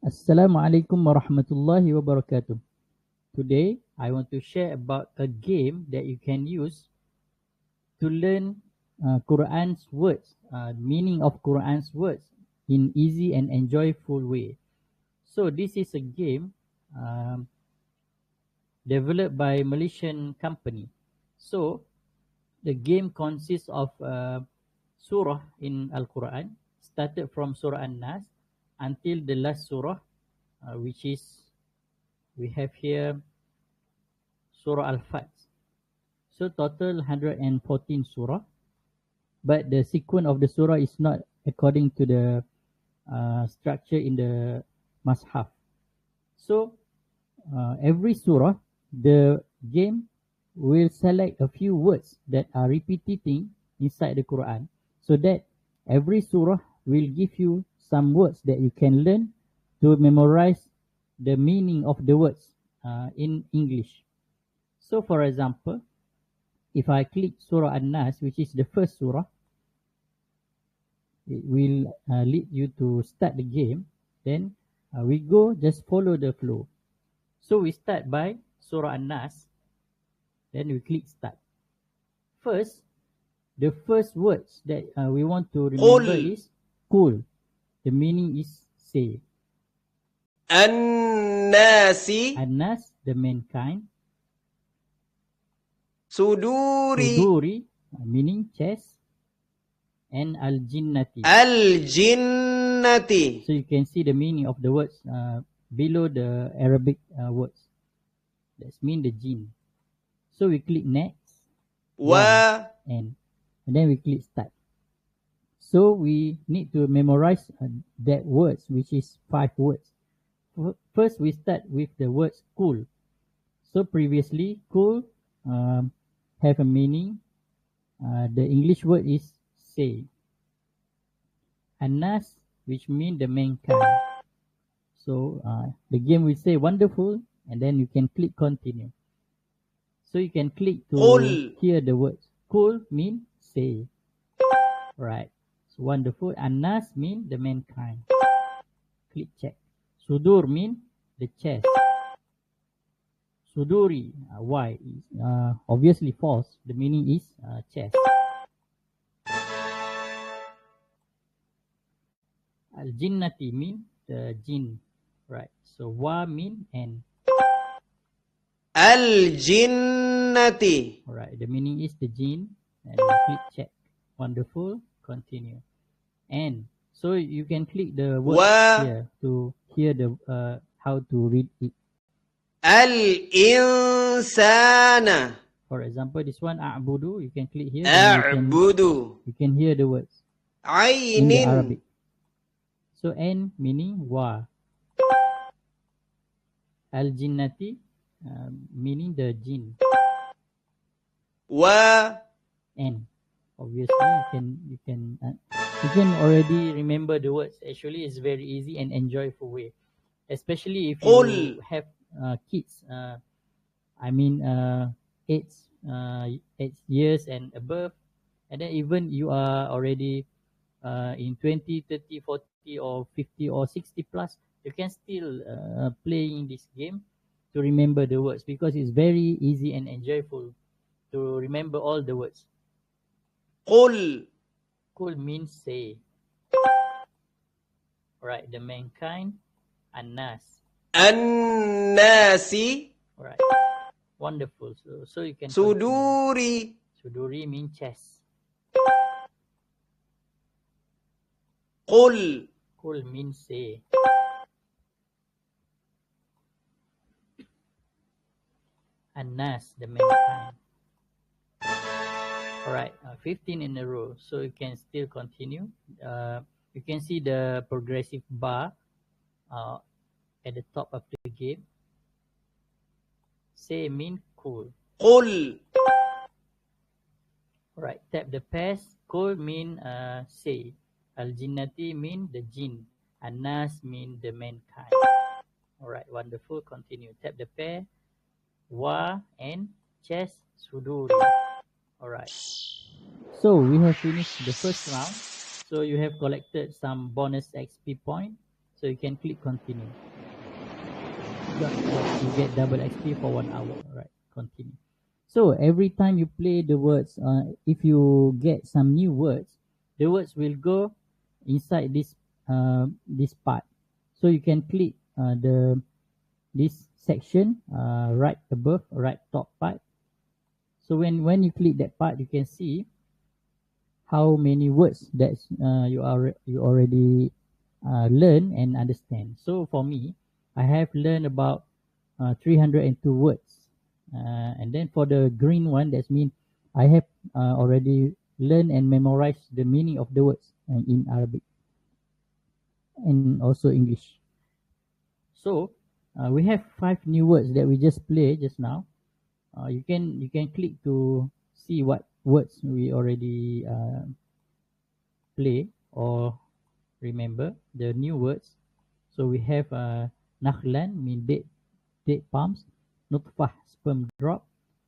Assalamualaikum warahmatullahi wabarakatuh. Today, I want to share about a game that you can use to learn Quran's words, meaning of Quran's words in easy and enjoyable way. So this is a game developed by Malaysian company. So the game consists of surah in Al-Quran, started from Surah An-Nas until the last surah, which is we have here Surah Al-Fat. So total 114 surah, but the sequence of the surah is not according to the structure in the Mashaf. So every surah, the game will select a few words that are repeating inside the Quran, so that every surah will give you some words that you can learn to memorize the meaning of the words in English. So for example, if I click Surah An-Nas, which is the first surah, it will lead you to start the game. Then we go, just follow the flow. So we start by Surah An-Nas, then we click start. First, the first words that we want to remember is Qul. The meaning is say. An-nasi. An-Nas, the mankind. Suduri. Suduri, meaning chest. And Al-Jinnati. Al-Jinnati. So you can see the meaning of the words below the Arabic words. That's mean the jinn. So we click next. Wa. And then we click start. So we need to memorize that words, which is 5 words. First we start with the words cool. So previously cool have a meaning. The English word is say. Anas, which means the mankind. So the game will say wonderful, and then you can click continue. So you can click to hear the words. Cool mean say. Right. So wonderful. Anas mean the mankind. Click check. Sudur mean the chest. Suduri, why? Obviously false. The meaning is chest. Al-Jinnati mean the jinn. Right. So wa mean and. Al-Jinnati. Alright, the meaning is the jinn. And you click check. Wonderful. Continue. And so you can click the word here to hear the how to read it. Al-insana. For example, this one a'budu, you can click here. A'budu. You can hear the words in the Arabic. So N meaning wa. Al-Jinnati meaning the jinn. Wa. N. Obviously you can already remember the words. Actually it's very easy and enjoyable way, especially if you have kids, I mean 8 years and above, and then even you are already in 20, 30, 40 or 50 or 60 plus, you can still playing this game to remember the words, because it's very easy and enjoyable to remember all the words. Qul. Qul means say. Right, the mankind. An-nas. An-nasi. Right. Wonderful. So you can Suduri. Continue. Suduri means chest. Qul. Qul means say. An-nas, the mankind. Alright, 15 in a row. So you can still continue. You can see the progressive bar at the top of the game. Say mean cool. Qul. Alright, tap the pairs. Cool mean say. Al-Jinnati mean the jinn. An-nas mean the mankind. Alright, wonderful. Continue. Tap the pair. Wa and chest suduri. Alright. So we have finished the first round. So you have collected some bonus XP point. So you can click continue. You get double XP for 1 hour. Right, continue. So every time you play the words, if you get some new words, the words will go inside this part. So you can click this section right above, right top part. So when you click that part, you can see how many words that you already learn and understand. So for me, I have learned about 302 words. And then for the green one, that means I have already learned and memorized the meaning of the words in Arabic and also English. So we have 5 new words that we just played just now. You can click to see what words we already play or remember the new words. So we have nakhlan, mean date palms, nutfah, sperm drop,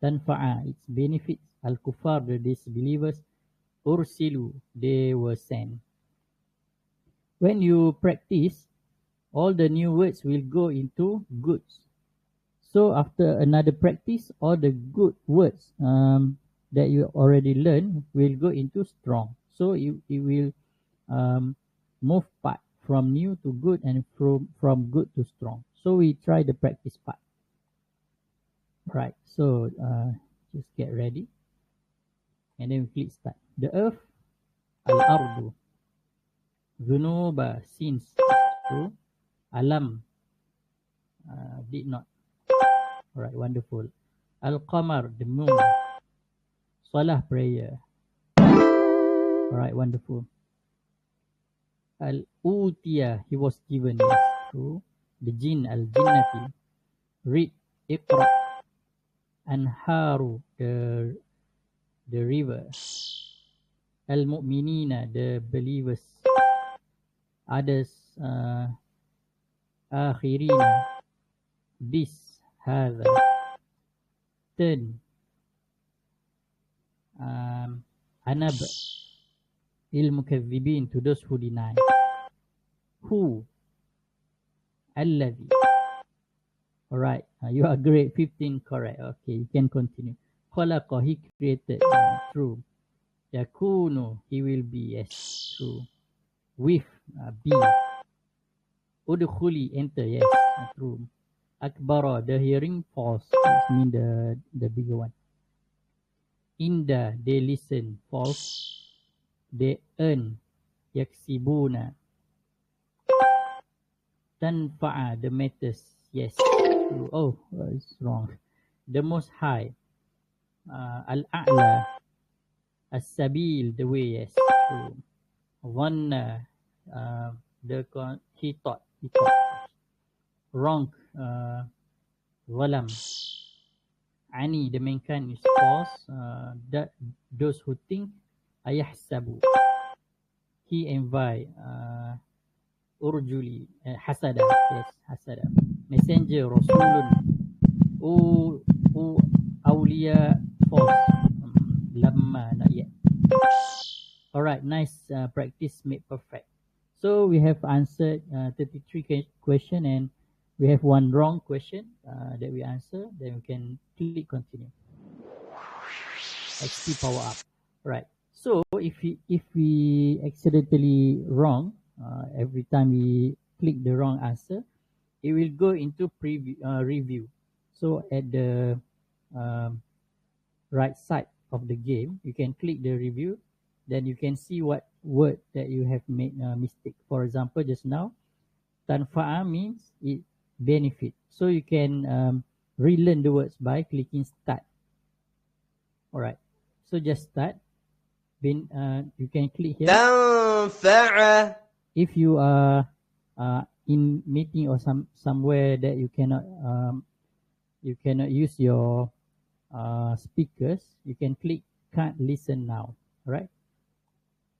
tanfa'a, its benefits, al-kufar, the disbelievers, ursilu, they were sent. When you practice, all the new words will go into goods. So after another practice, all the good words that you already learned will go into strong. So it will move part from new to good and from good to strong. So we try the practice part. Right, so just get ready. And then we click start. The earth, al-ardu. Zunuba, sins, true. Alam, did not. Alright, wonderful. Al-qamar, the moon. Salah, prayer. Alright, wonderful. Al-utiya, he was given, yes, true. The jinn, al-jinnati. Read, iqra. Anharu, the river. Al-mu'minina, the believers. Others, akhirina, this, hadha. Turn, anab, il-mukaththibin, to those who deny. Who, alladhi. Alright, you are great, 15 correct. Okay, you can continue. Khalaqa, he created, true. Yakunu, he will be, yes, true. With, be. Udkhuli, enter, yes, true. Akbara, the hearing, false, which means the bigger one. Inda, they listen, false. They earn, yaksibuna. Tanfa'a, the matters, yes, true. Oh, it's wrong. The most high. Al-a'la, as-sabil, the way, yes, true. Dhanna, he thought. Wrong, zalam. Ani, the mankind, is false. That those who think, ayahsabu. He envy, urjuli, hasada, yes, hasada. Messenger, rasulun. Awliya, false. Lamma, not yet. Alright, nice practice made perfect. So we have answered 33 question and we have one wrong question that we answer. Then we can click continue. XP power up. Right. So if we accidentally wrong, every time we click the wrong answer, it will go into review. So at the right side of the game, you can click the review. Then you can see what word that you have made a mistake. For example, just now, tanfa'a means it benefit. So you can relearn the words by clicking start. Alright, so just start. Then you can click here. Tanfa'a. If you are in meeting or somewhere that you cannot use your speakers, you can click can't listen now. Alright.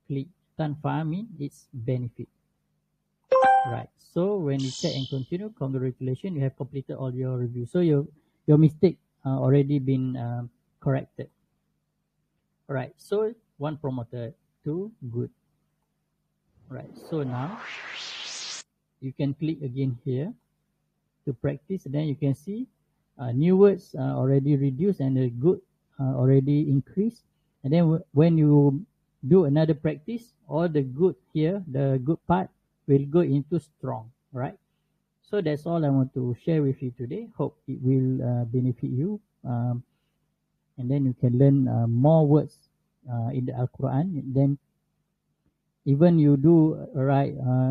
Click tanfa'a means its benefit. Right. So when you check and continue, congratulations, you have completed all your review. So your mistake already been corrected. Alright. So 1 promoted, 2 good. Right. So now you can click again here to practice. Then you can see new words already reduced and the good already increased. And then when you do another practice, all the good here, the good part will go into strong, right? So that's all I want to share with you today. Hope it will benefit you. And then you can learn more words in the Al-Quran. Then even you do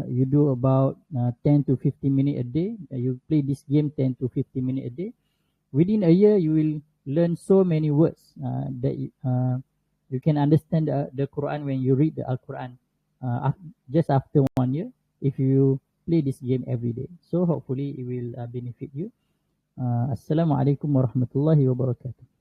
you do about 10 to 15 minutes a day. You play this game 10 to 15 minutes a day. Within a year, you will learn so many words that you can understand the Quran when you read the Al-Quran just after 1 year if you play this game every day. So hopefully it will benefit you. Assalamualaikum warahmatullahi wabarakatuh.